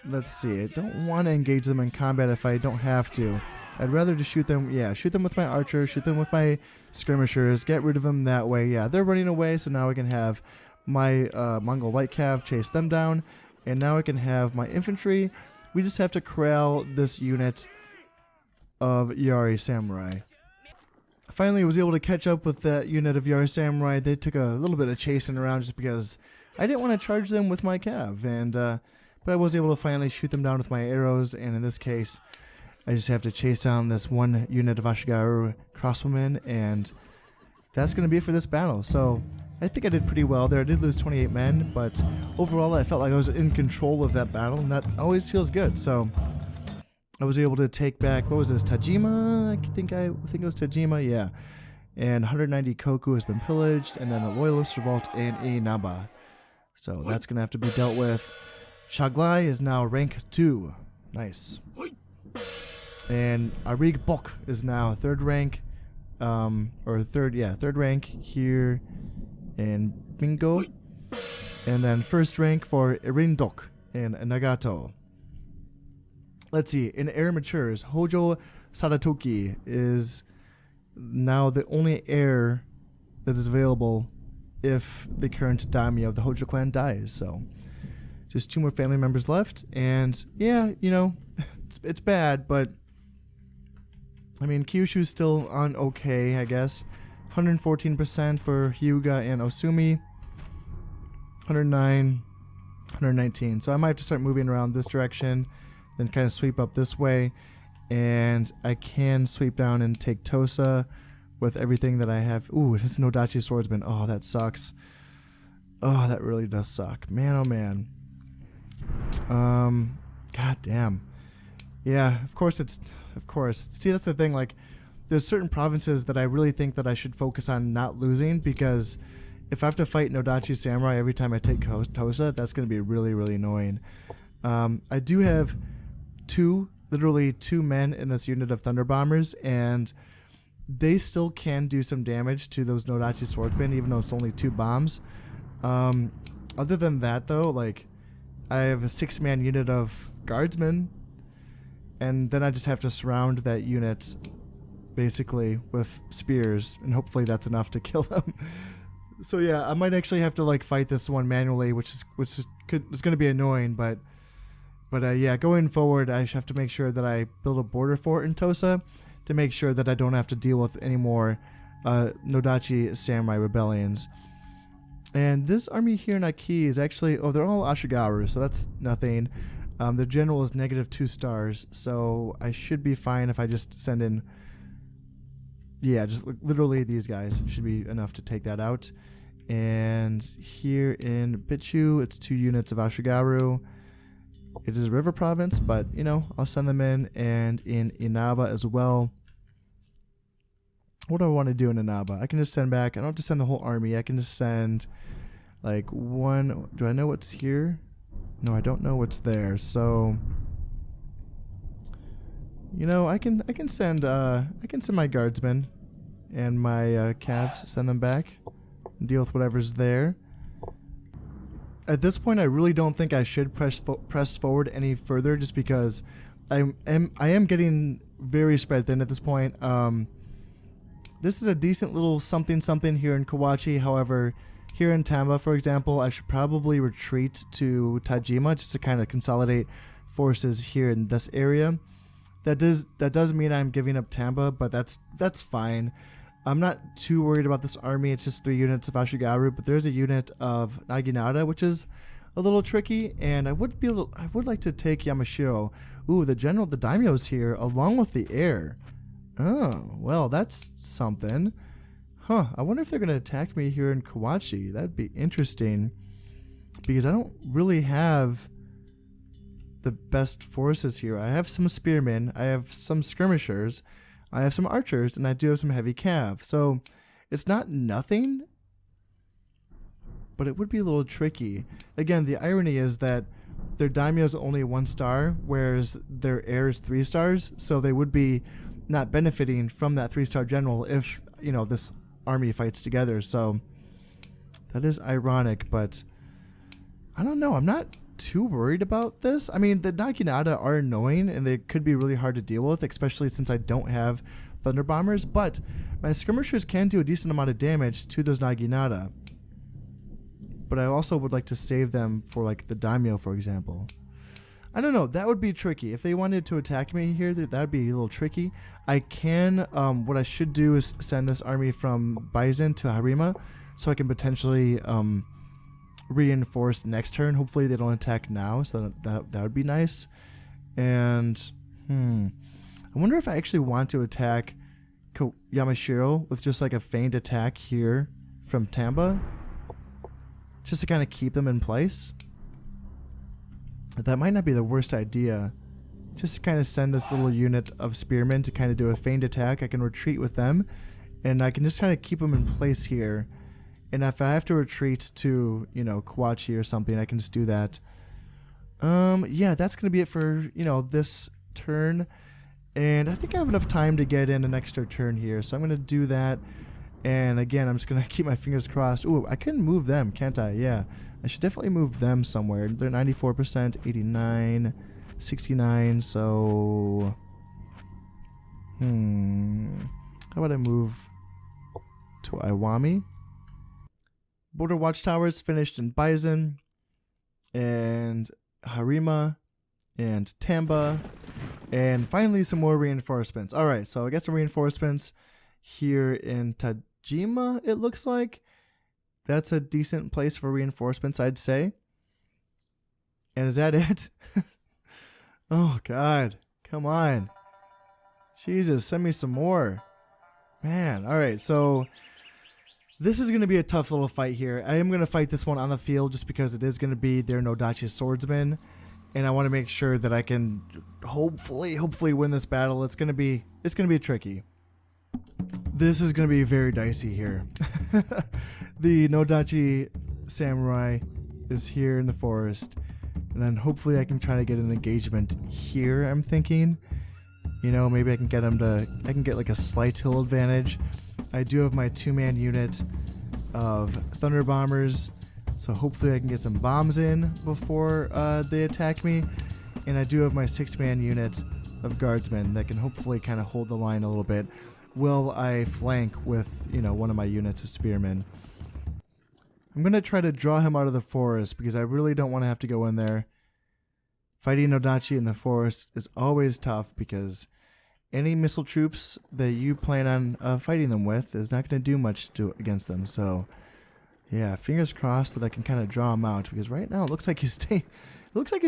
Let's see. I don't want to engage them in combat if I don't have to. I'd rather just shoot them, shoot them with my archer, shoot them with my skirmishers, get rid of them that way. Yeah, they're running away, so now I can have my Mongol light cav chase them down, and now I can have my infantry. We just have to corral this unit of Yari samurai. Finally, I was able to catch up with that unit of Yari samurai. They took a little bit of chasing around just because I didn't want to charge them with my cav, and but I was able to finally shoot them down with my arrows, and in this case, I just have to chase down this one unit of Ashigaru crossbowmen, and that's going to be it for this battle. So I think I did pretty well there. I did lose 28 men, but overall I felt like I was in control of that battle, and that always feels good. So I was able to take back, what was this, Tajima? I think it was Tajima, yeah. And 190 Koku has been pillaged, and then a Loyalist Revolt in Inaba. So that's going to have to be dealt with. Shaglai is now rank 2. Nice. And Arig Bok is now third rank, third rank here in Bingo. And then first rank for Irindok in Nagato. Let's see, in Heir Matures, Hojo Sadatoki is now the only heir that is available if the current daimyo of the Hojo clan dies. So just 2 more family members left, and yeah, you know, it's bad, but I mean, Kyushu's still on okay, I guess. 114% for Hyuga and Osumi. 109, 119. So I might have to start moving around this direction and kind of sweep up this way. And I can sweep down and take Tosa with everything that I have. Ooh, it's an Odachi swordsman. Oh, that sucks. Oh, that really does suck. Man, oh man. God damn. Yeah, of course. See, that's the thing, like, there's certain provinces that I really think that I should focus on not losing, because if I have to fight Nodachi Samurai every time I take Tosa, that's going to be really, really annoying. I do have literally two men in this unit of Thunder Bombers, and they still can do some damage to those Nodachi swordsmen, even though it's only 2 bombs. Other than that, though, like, I have a 6-man unit of guardsmen, and then I just have to surround that unit basically with spears, and hopefully that's enough to kill them. So yeah, I might actually have to like fight this one manually, which is going to be annoying, but yeah, going forward I have to make sure that I build a border fort in Tosa to make sure that I don't have to deal with any more Nodachi Samurai rebellions. And this army here in Aki is actually, they're all Ashigaru, so that's nothing. The general is -2 stars, so I should be fine if I just send in, yeah, just literally these guys should be enough to take that out. And here in Bichu, it's 2 units of Ashigaru. It is a river province, but, you know, I'll send them in. And in Inaba as well. What do I want to do in Inaba? I can just send back, I don't have to send the whole army. I can just send, like, one. Do I know what's here? No, I don't know what's there. So, you know, I can send my guardsmen and my calves, send them back, and deal with whatever's there. At this point, I really don't think I should press forward any further, just because I am getting very spread thin at this point. This is a decent little something here in Kawachi. However, here in Tamba, for example, I should probably retreat to Tajima just to kind of consolidate forces here in this area. That does mean I'm giving up Tamba, but that's fine. I'm not too worried about this army. It's just 3 units of Ashigaru, but there's a unit of Naginata, which is a little tricky, and I would like to take Yamashiro. Ooh, the daimyo's here along with the heir. Oh, well, that's something. Huh, I wonder if they're going to attack me here in Kawachi. That'd be interesting, because I don't really have the best forces here. I have some spearmen, I have some skirmishers, I have some archers, and I do have some heavy cav. So it's not nothing, but it would be a little tricky. Again, the irony is that their daimyo is only 1 star, whereas their heir is 3 stars, so they would be not benefiting from that 3-star general if, you know, this army fights together. So that is ironic, but I don't know. I'm not too worried about this. I mean, the Naginata are annoying and they could be really hard to deal with, especially since I don't have Thunder Bombers, but my skirmishers can do a decent amount of damage to those Naginata. But I also would like to save them for, like, the daimyo, for example. I don't know, that would be tricky. If they wanted to attack me here, that would be a little tricky. I can, what I should do is send this army from Baizen to Harima, so I can potentially reinforce next turn. Hopefully they don't attack now, so that would be nice. And I wonder if I actually want to attack Yamashiro with just like a feigned attack here from Tamba, just to kind of keep them in place. That might not be the worst idea. Just to kind of send this little unit of spearmen to kind of do a feigned attack. I can retreat with them, and I can just kind of keep them in place here. And if I have to retreat to, you know, Kawachi or something, I can just do that. Yeah, that's going to be it for, you know, this turn. And I think I have enough time to get in an extra turn here, so I'm going to do that. And again, I'm just going to keep my fingers crossed. Ooh, I can move them, can't I? Yeah, I should definitely move them somewhere. They're 94%, 89, 69, so... How about I move to Iwami? Border watchtowers finished in Bison, and Harima, and Tamba, and finally some more reinforcements. Alright, so I got some reinforcements here in Tajima, it looks like. That's a decent place for reinforcements, I'd say. And is that it? Oh god, come on. Jesus, send me some more. Man, alright, so this is going to be a tough little fight here. I am going to fight this one on the field just because it is going to be their Nodachi swordsman. And I want to make sure that I can hopefully win this battle. It's going to be tricky. This is going to be very dicey here. The Nodachi samurai is here in the forest. And then hopefully I can try to get an engagement here, I'm thinking. You know, maybe I can get him to... I can get like a slight hill advantage. I do have my 2-man unit of Thunder Bombers, so hopefully I can get some bombs in before they attack me. And I do have my 6-man unit of Guardsmen that can hopefully kind of hold the line a little bit while I flank with, you know, one of my units of Spearmen. I'm going to try to draw him out of the forest because I really don't want to have to go in there. Fighting Nodachi in the forest is always tough because any missile troops that you plan on fighting them with is not going to do much against them. So, yeah, fingers crossed that I can kind of draw him out because right now it looks like he's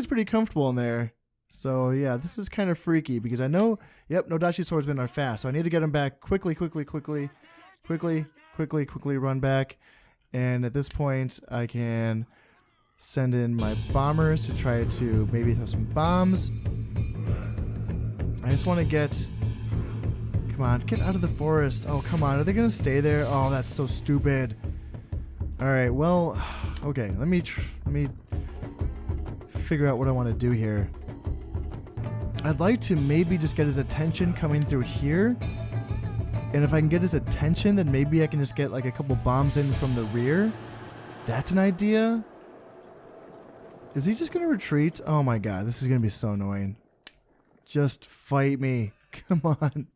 pretty comfortable in there. So, yeah, this is kind of freaky because I know, yep, Nodachi swordsmen are fast. So I need to get him back quickly run back. And at this point, I can send in my bombers to try to maybe throw some bombs. I just want to get... Come on, get out of the forest. Oh, come on. Are they going to stay there? Oh, that's so stupid. Alright, well... Okay, let me figure out what I want to do here. I'd like to maybe just get his attention coming through here. And if I can get his attention, then maybe I can just get like a couple bombs in from the rear. That's an idea. Is he just going to retreat? Oh my god, this is going to be so annoying. Just fight me. Come on.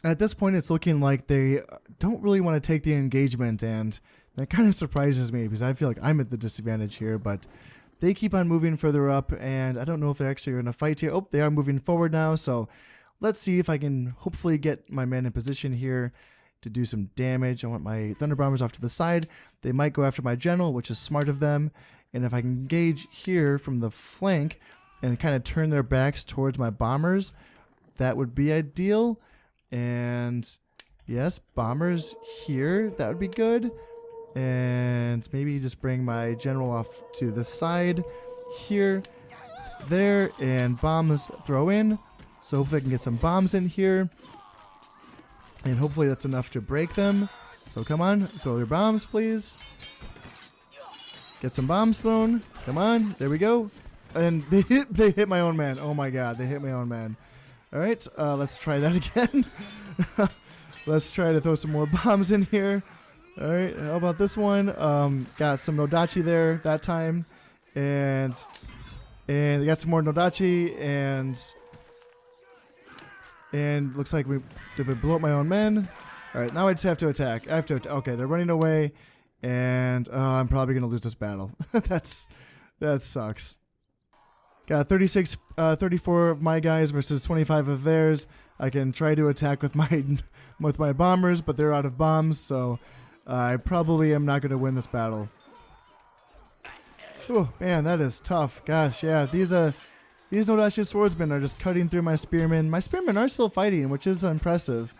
At this point, it's looking like they don't really want to take the engagement, and that kind of surprises me because I feel like I'm at the disadvantage here, but they keep on moving further up, and I don't know if they're actually going to fight here. Oh, they are moving forward now, so let's see if I can hopefully get my men in position here to do some damage. I want my Thunder Bombers off to the side. They might go after my general, which is smart of them, and if I can engage here from the flank and kind of turn their backs towards my bombers, that would be ideal. And yes, bombers here, that would be good. And maybe just bring my general off to the side here, there, and bombs throw in. So hopefully I can get some bombs in here. And hopefully that's enough to break them. So come on, throw your bombs, please. Get some bombs thrown. Come on, there we go. And they hit my own man. Oh my god, they hit my own man. Alright, let's try that again. Let's try to throw some more bombs in here. Alright, how about this one? Got some Nodachi there that time. And got some more Nodachi, and looks like we blew up my own men. Alright, now I just have to attack. Okay, they're running away, and I'm probably going to lose this battle. That sucks. Got 34 of my guys versus 25 of theirs. I can try to attack with my bombers, but they're out of bombs, so I probably am not going to win this battle. Oh man, that is tough. Gosh, yeah, these Nodachi swordsmen are just cutting through my spearmen. My spearmen are still fighting, which is impressive.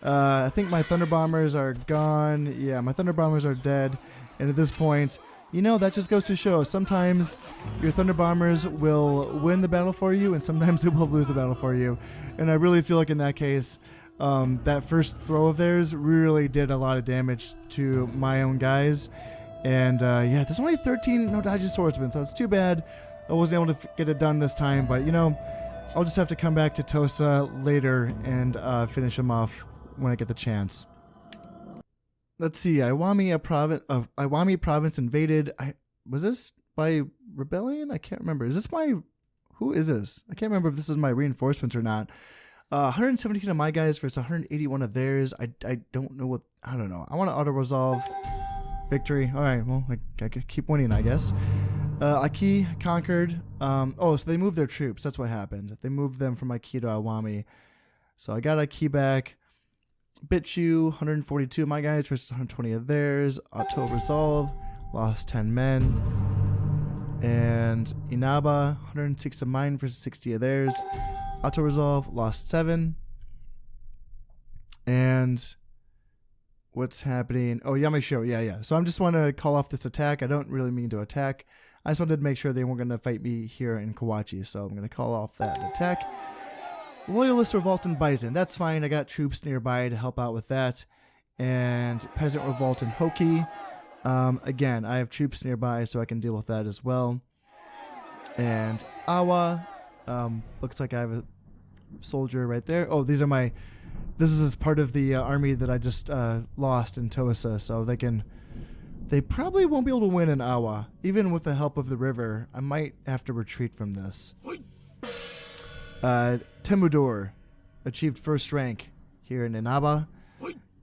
I think my thunder bombers are gone. Yeah, my thunder bombers are dead. And at this point, you know, that just goes to show sometimes your thunder bombers will win the battle for you, and sometimes they will lose the battle for you. And I really feel like in that case, that first throw of theirs really did a lot of damage to my own guys. And yeah, there's only 13 Nodachi swordsmen, so it's too bad I wasn't able to get it done this time. But you know, I'll just have to come back to Tosa later and finish him off when I get the chance. Let's see, Iwami province invaded. Was this by rebellion? I can't remember. Is this my... Who is this? I can't remember if this is my reinforcements or not. 117 of my guys versus 181 of theirs. I don't know what... I don't know. I want to auto-resolve. Victory. Alright, well, I could keep winning, I guess. Aki conquered. Oh, so they moved their troops. That's what happened. They moved them from Aki to Iwami. So I got Aki back. Bitchu, 142 of my guys versus 120 of theirs. Auto-resolve. Lost 10 men. And Inaba, 106 of mine versus 60 of theirs. Auto-resolve. Lost 7. And... what's happening? Oh, Yamashiro. Yeah. So I just want to call off this attack. I don't really mean to attack. I just wanted to make sure they weren't going to fight me here in Kawachi. So I'm going to call off that attack. Loyalist Revolt in Bison. That's fine. I got troops nearby to help out with that. And Peasant Revolt in Hoki. Again, I have troops nearby so I can deal with that as well. And Awa. Looks like I have a soldier right there. Oh, these are my... This is part of the army that I just lost in Tosa, so they probably won't be able to win in Awa. Even with the help of the river, I might have to retreat from this. Temudor achieved first rank here in Inaba,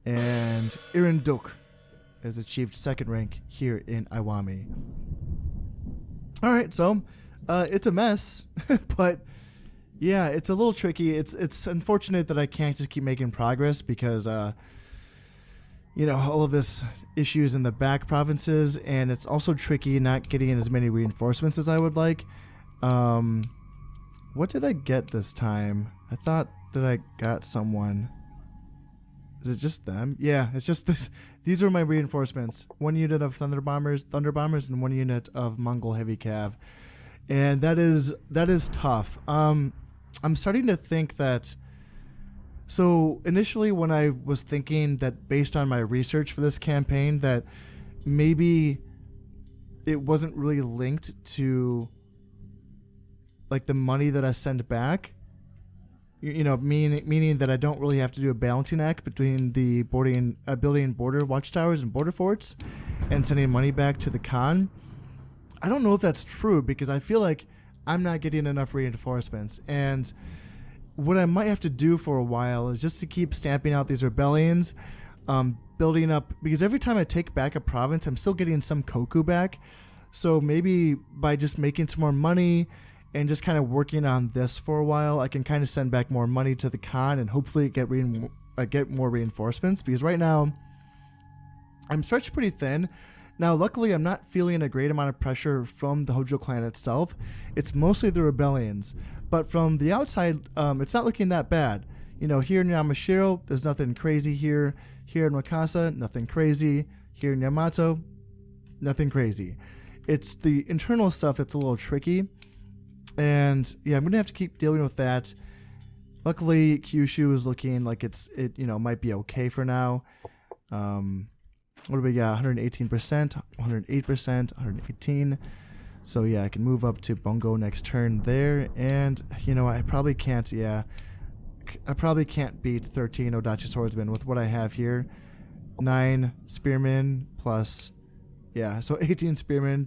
and Irinduk has achieved second rank here in Iwami. Alright, so it's a mess, but... yeah, it's a little tricky. It's unfortunate that I can't just keep making progress because, you know, all of this issues in the back provinces, and it's also tricky not getting as many reinforcements as I would like. What did I get this time? I thought that I got someone. Is it just them? Yeah, it's just this. These are my reinforcements. 1 unit of thunder bombers, and 1 unit of Mongol heavy cav, and that is tough. I'm starting to think that, so initially when I was thinking that based on my research for this campaign that maybe it wasn't really linked to like the money that I send back, you know, meaning that I don't really have to do a balancing act between the building border watchtowers and border forts and sending money back to the Khan. I don't know if that's true because I feel like I'm not getting enough reinforcements, and what I might have to do for a while is just to keep stamping out these rebellions, building up, because every time I take back a province, I'm still getting some koku back, so maybe by just making some more money and just kind of working on this for a while, I can kind of send back more money to the Khan and hopefully get more reinforcements, because right now I'm stretched pretty thin. Now, luckily, I'm not feeling a great amount of pressure from the Hojo clan itself. It's mostly the rebellions. But from the outside, it's not looking that bad. You know, here in Yamashiro, there's nothing crazy here. Here in Wakasa, nothing crazy. Here in Yamato, nothing crazy. It's the internal stuff that's a little tricky. And, yeah, I'm going to have to keep dealing with that. Luckily, Kyushu is looking like it might be okay for now. What do we got? 118%, 108%, 118. So yeah, I can move up to Bungo next turn there, and you know I probably can't. Yeah, I probably can't beat 13 Odachi swordsmen with what I have here. 9 spearmen plus, yeah, so 18 spearmen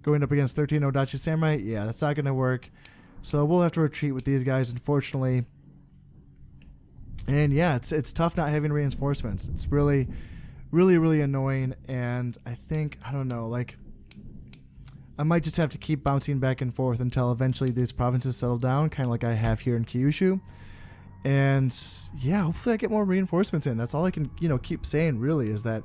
going up against 13 Odachi samurai. Yeah, that's not gonna work. So we'll have to retreat with these guys, unfortunately. And yeah, it's tough not having reinforcements. It's really annoying, and I think, I don't know, like, I might just have to keep bouncing back and forth until eventually these provinces settle down, kind of like I have here in Kyushu. And yeah, hopefully I get more reinforcements in. That's all I can, keep saying really, is that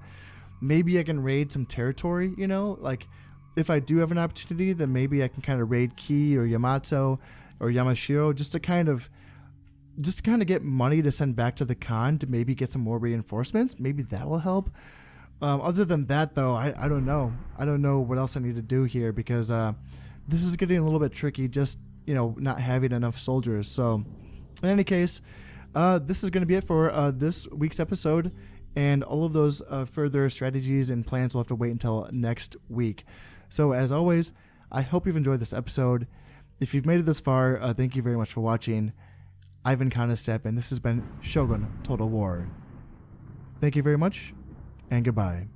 maybe I can raid some territory, like if I do have an opportunity, then maybe I can kind of raid Ki or Yamato or Yamashiro just to kind of get money to send back to the Khan to maybe get some more reinforcements. Maybe that will help. Other than that, though, I don't know. I don't know what else I need to do here because this is getting a little bit tricky, just, not having enough soldiers. So, in any case, this is going to be it for this week's episode, and all of those further strategies and plans will have to wait until next week. So, as always, I hope you've enjoyed this episode. If you've made it this far, thank you very much for watching. I've been Conestep, and this has been Shogun Total War. Thank you very much, and goodbye.